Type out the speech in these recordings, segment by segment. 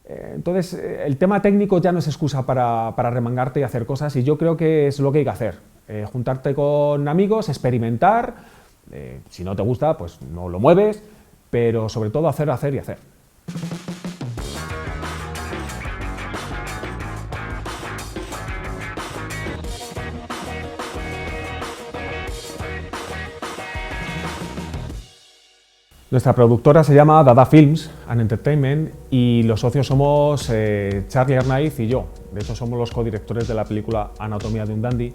Entonces, el tema técnico ya no es excusa para remangarte y hacer cosas, y yo creo que es lo que hay que hacer. Juntarte con amigos, experimentar, si no te gusta, pues no lo mueves, pero sobre todo hacer, hacer y hacer. Nuestra productora se llama Dada Films and Entertainment y los socios somos Charlie Arnaiz y yo. De hecho, somos los codirectores de la película Anatomía de un Dandy.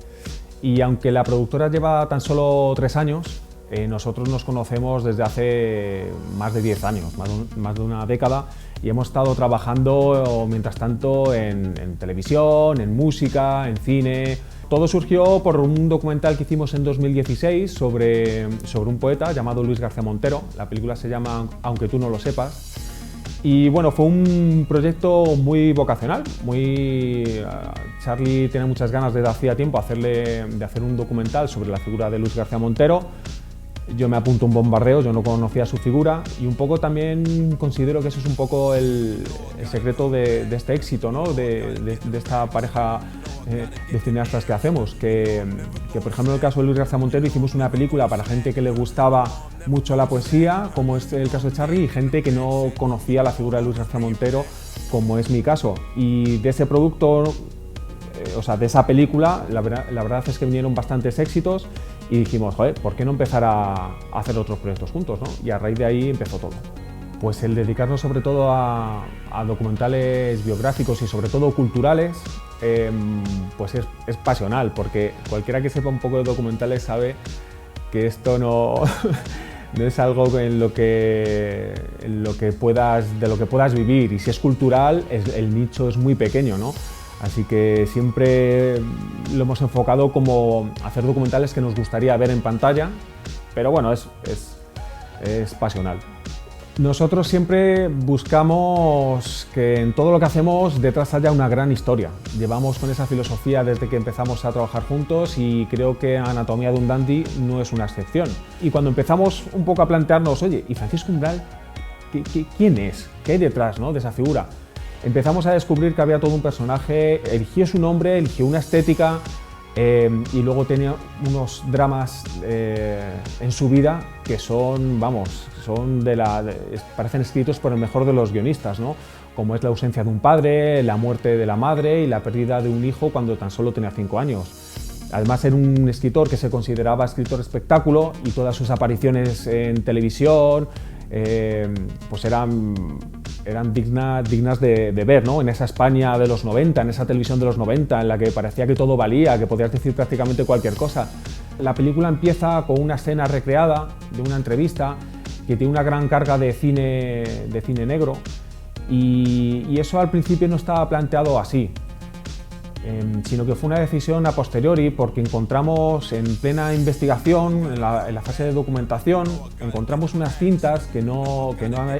Y aunque la productora lleva tan solo 3 años, nosotros nos conocemos desde hace más de 10 años, más de una década, y hemos estado trabajando mientras tanto en televisión, en música, en cine. Todo surgió por un documental que hicimos en 2016 sobre un poeta llamado Luis García Montero. La película se llama Aunque tú no lo sepas. Y bueno, fue un proyecto muy vocacional. Charlie tiene muchas ganas desde hacía tiempo de hacer un documental sobre la figura de Luis García Montero. Yo me apunto a un bombardeo, yo no conocía su figura, y un poco también considero que eso es un poco el secreto de este éxito, ¿no? de esta pareja de cineastas que hacemos, que por ejemplo en el caso de Luis García Montero hicimos una película para gente que le gustaba mucho la poesía, como es el caso de Charlie, y gente que no conocía la figura de Luis García Montero, como es mi caso. Y de ese producto, de esa película, la verdad es que vinieron bastantes éxitos y dijimos, joder, ¿por qué no empezar a hacer otros proyectos juntos, ¿no? Y a raíz de ahí empezó todo. Pues el dedicarnos sobre todo a documentales biográficos y sobre todo culturales, pues es pasional, porque cualquiera que sepa un poco de documentales sabe que esto no, no es algo de lo que puedas vivir, y si es cultural, el nicho es muy pequeño, ¿no? Así que siempre lo hemos enfocado como hacer documentales que nos gustaría ver en pantalla, pero bueno, es pasional. Nosotros siempre buscamos que en todo lo que hacemos detrás haya una gran historia. Llevamos con esa filosofía desde que empezamos a trabajar juntos y creo que Anatomía de un Dandy no es una excepción. Y cuando empezamos un poco a plantearnos, oye, ¿y Francisco Umbral quién es? ¿Qué hay detrás, ¿no?, de esa figura? Empezamos a descubrir que había todo un personaje, eligió su nombre, eligió una estética y luego tenía unos dramas en su vida que son, parecen escritos por el mejor de los guionistas, ¿no? Como es la ausencia de un padre, la muerte de la madre y la pérdida de un hijo cuando tan solo tenía 5 años. Además era un escritor que se consideraba escritor espectáculo y todas sus apariciones en televisión pues eran dignas de ver, ¿no? En esa España de los 90, en esa televisión de los 90, en la que parecía que todo valía, que podías decir prácticamente cualquier cosa. La película empieza con una escena recreada de una entrevista que tiene una gran carga de cine negro, y eso al principio no estaba planteado así, sino que fue una decisión a posteriori, porque encontramos en plena investigación, en la fase de documentación, encontramos unas cintas que no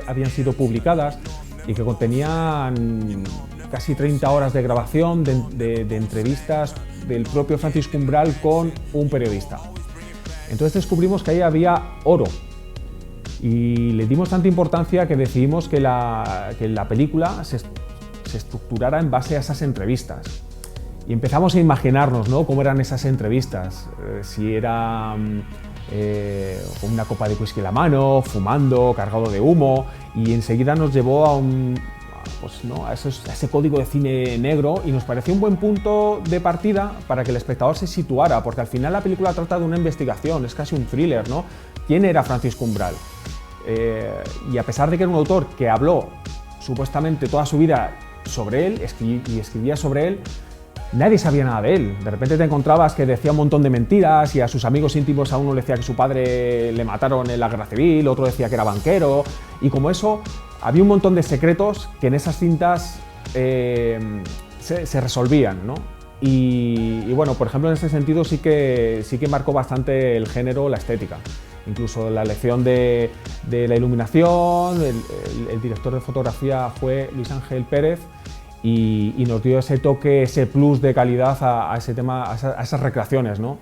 habían sido publicadas y que contenían casi 30 horas de grabación de entrevistas del propio Francisco Umbral con un periodista. Entonces descubrimos que ahí había oro y le dimos tanta importancia que decidimos que la película se estructurara en base a esas entrevistas. Y empezamos a imaginarnos, ¿no?, cómo eran esas entrevistas, si era con una copa de whisky en la mano, fumando, cargado de humo, y enseguida nos llevó a ese código de cine negro, y nos pareció un buen punto de partida para que el espectador se situara, porque al final la película trata de una investigación, es casi un thriller, ¿no? ¿Quién era Francisco Umbral? Y a pesar de que era un autor que habló supuestamente toda su vida sobre él y escribía sobre él, nadie sabía nada de él. De repente te encontrabas que decía un montón de mentiras, y a sus amigos íntimos a uno le decía que su padre le mataron en la guerra civil, otro decía que era banquero, y como eso había un montón de secretos que en esas cintas se resolvían, ¿no? Y bueno, por ejemplo, en ese sentido sí que marcó bastante el género, la estética. Incluso la elección de la iluminación, el director de fotografía fue Luis Ángel Pérez, y nos dio ese toque, ese plus de calidad a ese tema, a esas recreaciones, ¿no?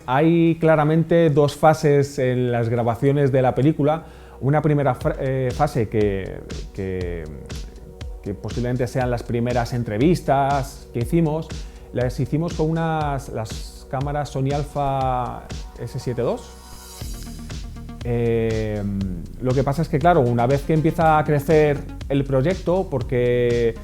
Hay claramente 2 fases en las grabaciones de la película. Una primera fase que que posiblemente sean las primeras entrevistas que hicimos, las hicimos con las cámaras Sony Alpha S7 II. Lo que pasa es que, claro, una vez que empieza a crecer el proyecto, porque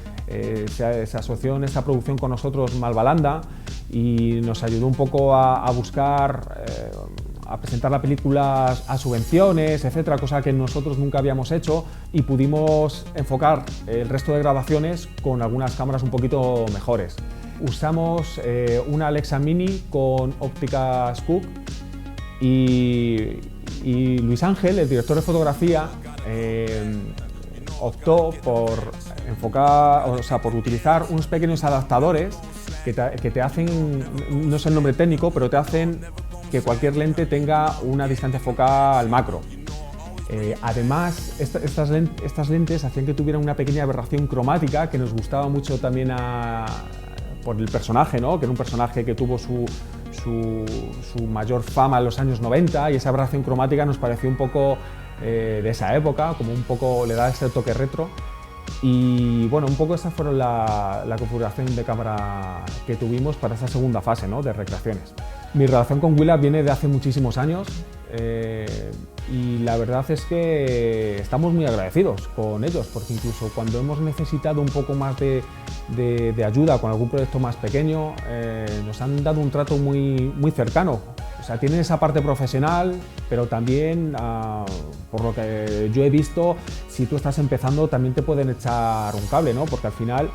se asoció en esta producción con nosotros Malvalanda y nos ayudó un poco a buscar, a presentar la película a subvenciones, etcétera, cosa que nosotros nunca habíamos hecho, y pudimos enfocar el resto de grabaciones con algunas cámaras un poquito mejores. Usamos una Alexa Mini con óptica Scoop y Luis Ángel, el director de fotografía, optó por enfocar, o sea, por utilizar unos pequeños adaptadores que te hacen, no sé el nombre técnico, pero te hacen que cualquier lente tenga una distancia focal macro. Además, estas lentes hacían que tuvieran una pequeña aberración cromática que nos gustaba mucho también por el personaje, ¿no? Que era un personaje que tuvo su mayor fama en los años 90, y esa aberración cromática nos pareció un poco de esa época, como un poco le da ese toque retro. Y bueno, un poco esa fueron la configuración de cámara que tuvimos para esa segunda fase, ¿no?, de recreaciones. Mi relación con Willa viene de hace muchísimos años, y la verdad es que estamos muy agradecidos con ellos, porque incluso cuando hemos necesitado un poco más de ayuda con algún proyecto más pequeño, nos han dado un trato muy cercano. O sea, tienen esa parte profesional, pero también, por lo que yo he visto, si tú estás empezando también te pueden echar un cable, ¿no? Porque al final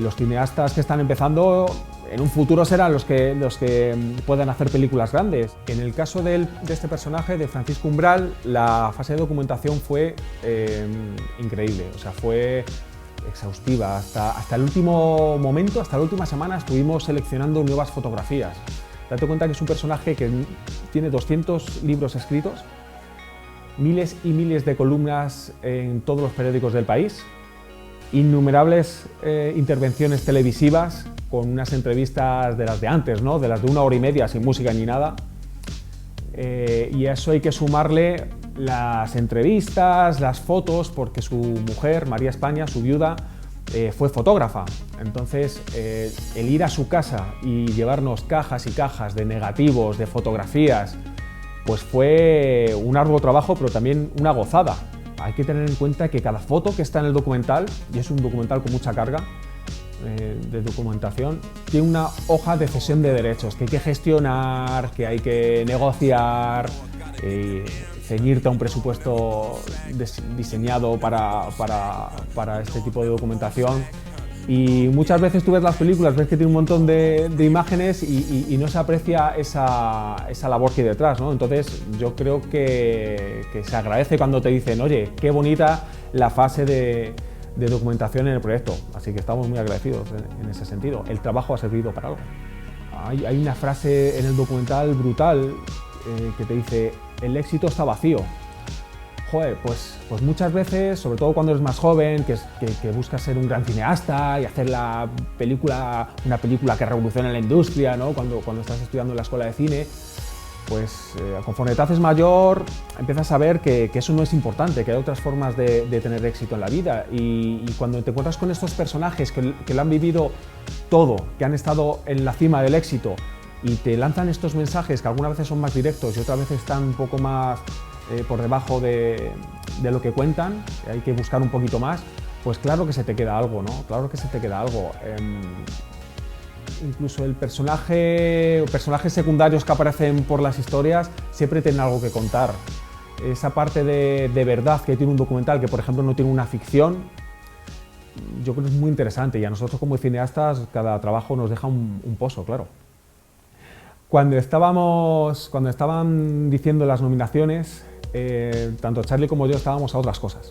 los cineastas que están empezando en un futuro serán los que puedan hacer películas grandes. En el caso de este personaje, de Francisco Umbral, la fase de documentación fue increíble, o sea, fue exhaustiva. Hasta el último momento, hasta la última semana, estuvimos seleccionando nuevas fotografías. Date cuenta que es un personaje que tiene 200 libros escritos, miles y miles de columnas en todos los periódicos del país, innumerables intervenciones televisivas con unas entrevistas de las de antes, ¿no?, de las de 1 hora y media sin música ni nada, y a eso hay que sumarle las entrevistas, las fotos, porque su mujer, María España, su viuda, fue fotógrafa. Entonces, el ir a su casa y llevarnos cajas y cajas de negativos, de fotografías, pues fue un arduo trabajo, pero también una gozada. Hay que tener en cuenta que cada foto que está en el documental, y es un documental con mucha carga de documentación, tiene una hoja de cesión de derechos que hay que gestionar, que hay que negociar, ceñirte a un presupuesto diseñado para este tipo de documentación. Y muchas veces tú ves las películas, ves que tiene un montón de imágenes y no se aprecia esa labor que hay detrás, ¿no? Entonces yo creo que se agradece cuando te dicen, oye, qué bonita la fase de documentación en el proyecto. Así que estamos muy agradecidos en ese sentido. El trabajo ha servido para algo. Hay una frase en el documental brutal que te dice, el éxito está vacío. Joder, pues muchas veces, sobre todo cuando eres más joven, que buscas ser un gran cineasta y hacer una película que revolucione la industria, ¿no?, cuando estás estudiando en la escuela de cine, pues conforme te haces mayor empiezas a ver que eso no es importante, que hay otras formas de tener éxito en la vida, y cuando te encuentras con estos personajes que lo han vivido todo, que han estado en la cima del éxito y te lanzan estos mensajes que algunas veces son más directos y otras veces están un poco más por debajo de lo que cuentan, hay que buscar un poquito más, pues claro que se te queda algo, ¿no? Claro que se te queda algo. Incluso el personajes secundarios que aparecen por las historias siempre tienen algo que contar. Esa parte de verdad que tiene un documental, que por ejemplo no tiene una ficción, yo creo que es muy interesante, y a nosotros como cineastas cada trabajo nos deja un pozo, claro. Cuando estaban diciendo las nominaciones, tanto Charlie como yo estábamos a otras cosas.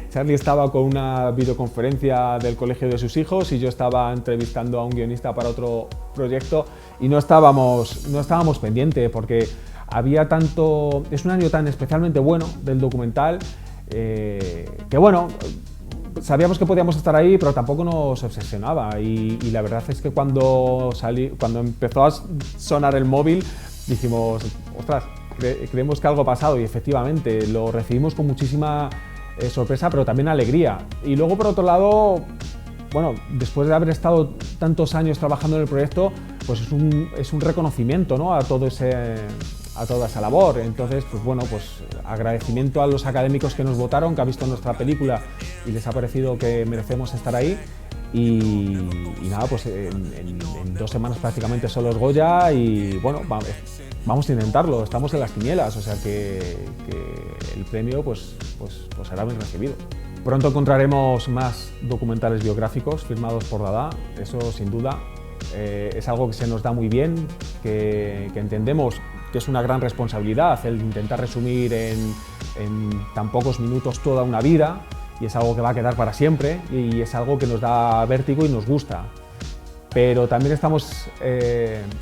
Charlie estaba con una videoconferencia del colegio de sus hijos y yo estaba entrevistando a un guionista para otro proyecto, y no estábamos pendientes, porque había tanto... Es un año tan especialmente bueno del documental que bueno, sabíamos que podíamos estar ahí, pero tampoco nos obsesionaba, y la verdad es que cuando empezó a sonar el móvil dijimos, ostras, creemos que algo ha pasado, y efectivamente lo recibimos con muchísima sorpresa, pero también alegría. Y luego, por otro lado, bueno, después de haber estado tantos años trabajando en el proyecto, pues es un reconocimiento, ¿no?, a toda esa labor. Entonces, pues bueno, pues agradecimiento a los académicos que nos votaron, que han visto nuestra película y les ha parecido que merecemos estar ahí. Y nada, pues en 2 semanas prácticamente son los Goya y bueno, vamos a intentarlo, estamos en las quinielas, o sea que el premio pues será bien recibido. Pronto encontraremos más documentales biográficos firmados por Dada, eso sin duda. Es algo que se nos da muy bien, que entendemos que es una gran responsabilidad el intentar resumir en tan pocos minutos toda una vida, y es algo que va a quedar para siempre y es algo que nos da vértigo y nos gusta. Pero también estamos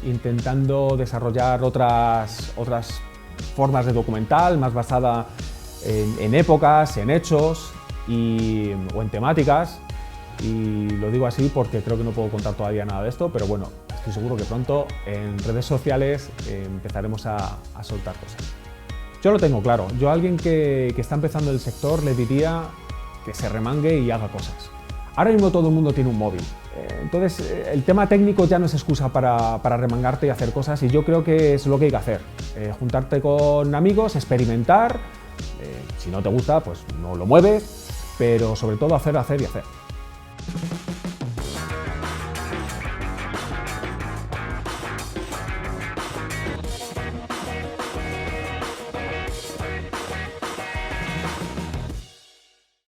intentando desarrollar otras formas de documental, más basada en épocas, en hechos o en temáticas. Y lo digo así porque creo que no puedo contar todavía nada de esto, pero bueno, estoy seguro que pronto en redes sociales empezaremos a soltar cosas. Yo lo tengo claro, yo a alguien que está empezando el sector le diría que se remangue y haga cosas. Ahora mismo todo el mundo tiene un móvil, entonces el tema técnico ya no es excusa para remangarte y hacer cosas, y yo creo que es lo que hay que hacer, juntarte con amigos, experimentar, si no te gusta pues no lo mueves, pero sobre todo hacer y hacer.